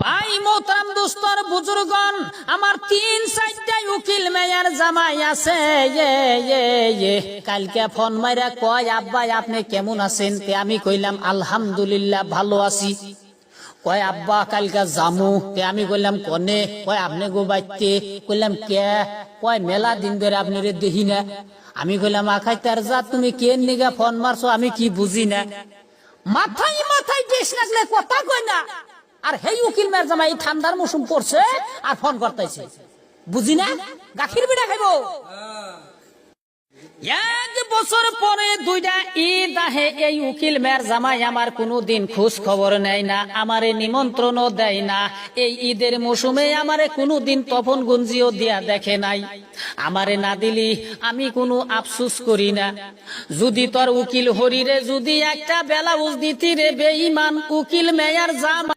ভাই মোহতারাম দোস্তর বুজুর্গন, আমার 3-4টা উকিল মেয়ার জামাই আছে। কালকে ফোন মাইরা কয়, আব্বা আপনি কেমন আছেন? তে আমি কইলাম আলহামদুলিল্লাহ ভালো আছি। কয় আব্বা কালকে জামু। তে আমি কইলাম কনে? কয় আপনি গো বাইতে। কইলাম কে? কয় মেলা দিন ধরে আপনি রে দেখি না। আমি কইলাম আখাই তার যা, তুমি কে নিগা ফোন মারছো আমি কি বুঝি না। মাথায় মাথায় টেস লাগলে কথা কয় না। আর হেই উকিল মেয়ের জামাই ঠান্ডার মৌসুম পড়ছে আর ফোন করতেছে, বুঝি না গাখির বিড়া খাইবো। 1 বছর পরে 2টা ঈদ আহে, এই উকিল মেয়ের জামাই আমার কোনদিন খোঁজ খবর নেয় না, আমারে নিমন্ত্রণও দেয় না। এই ঈদের মৌসুমে আমারে কোনদিন তপন গুঞ্জিও দিয়া দেখে নাই। আমারে না দিলি আমি কোনো আফসুস করি না। যদি তোর উকিল হরিরে যদি একটা ব্লাউজ দিতি রে বেঈমান উকিল মেয়ের জামাই।